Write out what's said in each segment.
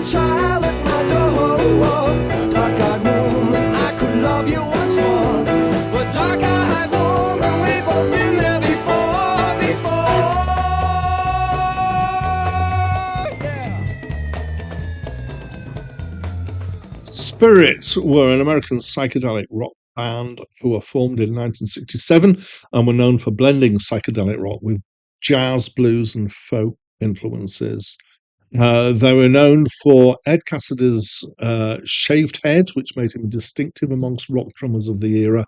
child at my door. Dark-eyed woman, I could love you once more. But dark-eyed woman, we've both been there before. Yeah. Spirits were an American psychedelic rock band who were formed in 1967 and were known for blending psychedelic rock with jazz, blues, and folk influences. They were known for Ed Cassidy's shaved head, which made him distinctive amongst rock drummers of the era,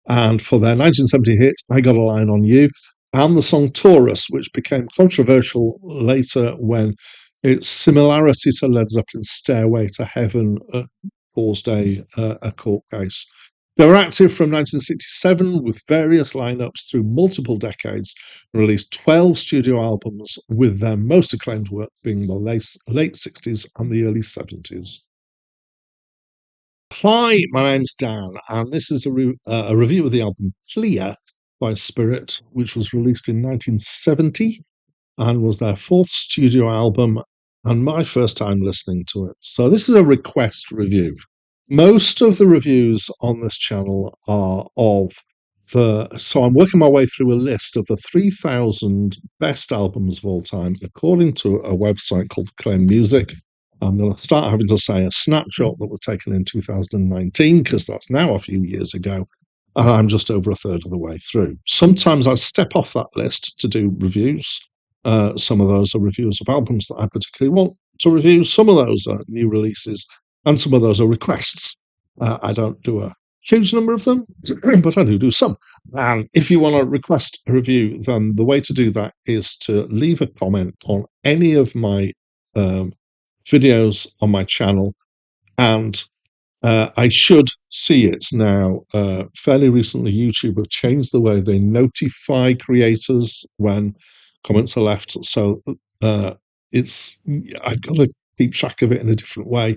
and for their 1970 hit, I Got a Line on You, and the song Taurus, which became controversial later when its similarity to Led Zeppelin's Stairway to Heaven caused a court case. They were active from 1967 with various lineups through multiple decades, and released 12 studio albums, with their most acclaimed work being the late 60s and the early 70s. Hi, my name's Dan, and this is a review of the album Clear by Spirit, which was released in 1970 and was their fourth studio album and my first time listening to it. So this is a request review. Most of the reviews on this channel are so I'm working my way through a list of the 3,000 best albums of all time, according to a website called Claim Music. I'm going to start having to say a snapshot that was taken in 2019, because that's now a few years ago, and I'm just over a third of the way through. Sometimes I step off that list to do reviews. Some of those are reviews of albums that I particularly want to review. Some of those are new releases, and some of those are requests. I don't do a huge number of them, but I do some. And if you want to request a review, then the way to do that is to leave a comment on any of my videos on my channel, and I should see it now. Fairly recently, YouTube have changed the way they notify creators when comments are left, so I've got to keep track of it in a different way,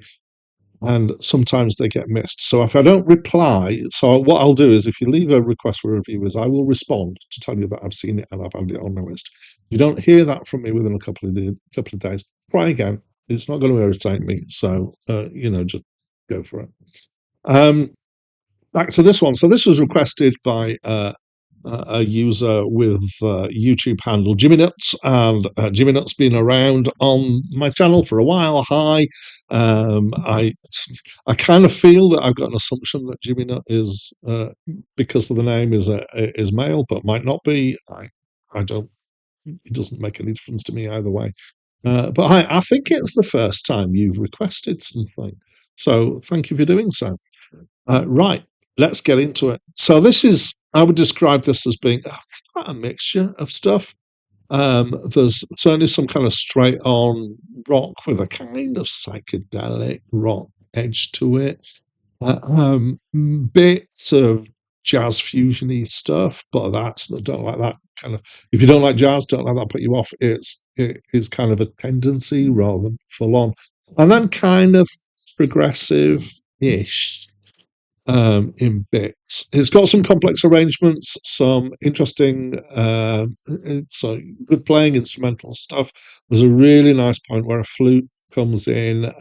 and sometimes they get missed. So if I don't reply, so what I'll do is, if you leave a request for a review, is I will respond to tell you that I've seen it and I've had it on my list. If you don't hear that from me within a couple of days, try again. It's not going to irritate me, so just go for it. Back to this one. So this was requested by a user with YouTube handle Jimmy Nuts, and Jimmy Nuts been around on my channel for a while. Hi, I kind of feel that I've got an assumption that Jimmy Nut is, because of the name, is male, but might not be. I don't. It doesn't make any difference to me either way. But I think it's the first time you've requested something, so thank you for doing so. Right, let's get into it. So I would describe this as being quite a mixture of stuff. There's certainly some kind of straight-on rock with a kind of psychedelic rock edge to it. Bits of jazz fusiony stuff, but don't like that kind of. If you don't like jazz, don't let that put you off. It is kind of a tendency rather than full on, and then kind of progressive-ish in bits. It's got some complex arrangements, some interesting, so good playing instrumental stuff. There's a really nice point where a flute comes in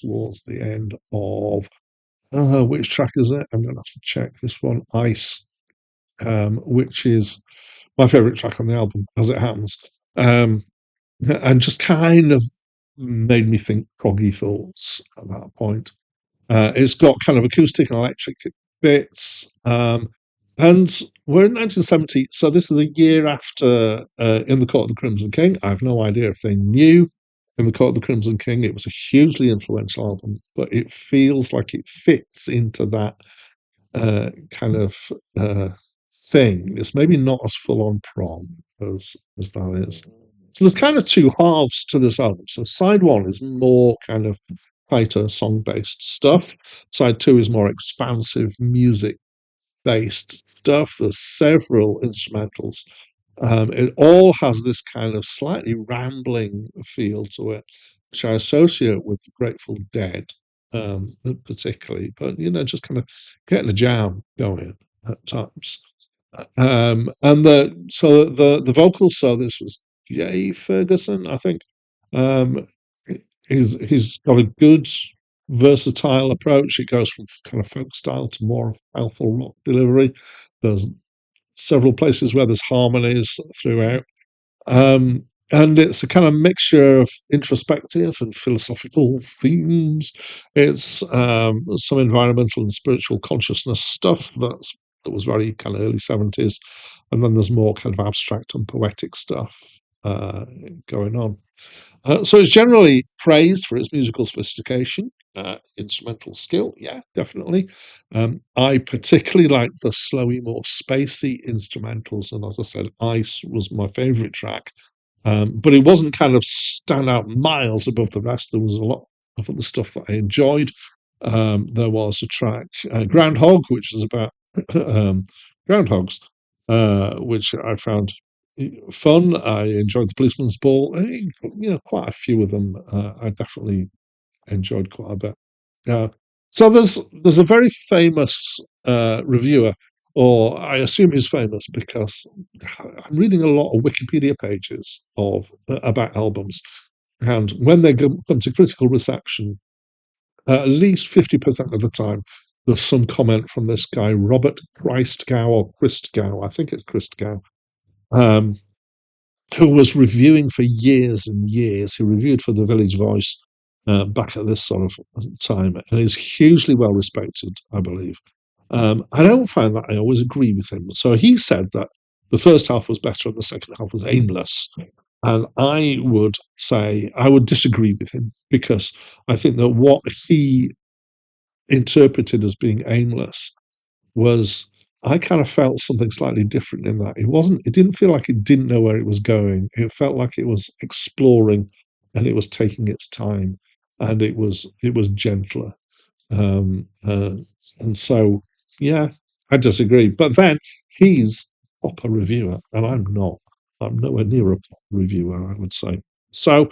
towards the end of which track is it? I'm going to have to check this one. Ice, which is my favorite track on the album, as it happens, and just kind of made me think proggy thoughts at that point. It's got kind of acoustic and electric bits, and we're in 1970, so this is a year after In the Court of the Crimson King. I have no idea if they knew In the Court of the Crimson King. It was a hugely influential album, but it feels like it fits into that kind of thing. It's maybe not as full-on prog as that is. So there's kind of two halves to this album. So side one is more kind of tighter song-based stuff. Side two is more expansive music-based stuff. There's several instrumentals. It all has this kind of slightly rambling feel to it, which I associate with the Grateful Dead, particularly. But just kind of getting a jam going at times. And the vocals. So this was Jay Ferguson, I think. he's got a good versatile approach. It goes from kind of folk style to more powerful rock delivery. There's several places where there's harmonies throughout. Um, and it's a kind of mixture of introspective and philosophical themes. It's some environmental and spiritual consciousness stuff that was very kind of early 70s. And then there's more kind of abstract and poetic stuff going on. So it's generally praised for its musical sophistication, instrumental skill. Yeah, definitely. I particularly like the slowy, more spacey instrumentals, and as I said, Ice was my favourite track. But it wasn't kind of stand out miles above the rest. There was a lot of other stuff that I enjoyed. There was a track, Groundhog, which is about groundhogs, which I found fun. I enjoyed the Policeman's Ball. Quite a few of them. I definitely enjoyed quite a bit. So there's a very famous reviewer, or I assume he's famous because I'm reading a lot of Wikipedia pages of about albums, and when they come to critical reception, at least 50% of the time, there's some comment from this guy Robert Christgau or Christgau. I think it's Christgau. Um, who was reviewing for years and years. He reviewed for the Village Voice back at this sort of time, and is hugely well respected, I believe. I don't find that I always agree with him. So he said that the first half was better and the second half was aimless. And I would say I would disagree with him because I think that what he interpreted as being aimless was I kind of felt something slightly different in that. It didn't feel like it didn't know where it was going. It felt like it was exploring and it was taking its time and it was gentler. And so, yeah, I disagree. But then he's a proper reviewer and I'm not. I'm nowhere near a proper reviewer, I would say. So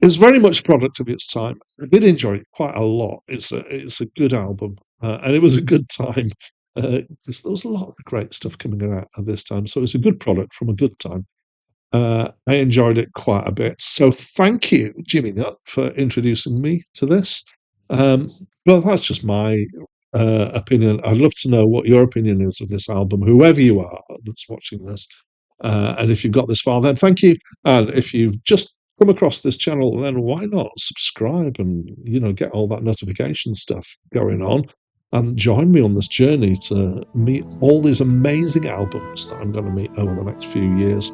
it's very much a product of its time. I did enjoy it quite a lot. It's a good album, and it was a good time. Because there was a lot of great stuff coming out at this time, so it's a good product from a good time. I enjoyed it quite a bit. So thank you, Jimmy Nut, for introducing me to this. Um, but that's just my opinion. I'd love to know what your opinion is of this album, whoever you are that's watching this. And if you've got this far, then thank you. And if you've just come across this channel, then why not subscribe and get all that notification stuff going on and join me on this journey to meet all these amazing albums that I'm going to meet over the next few years.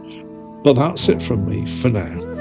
But that's it from me for now.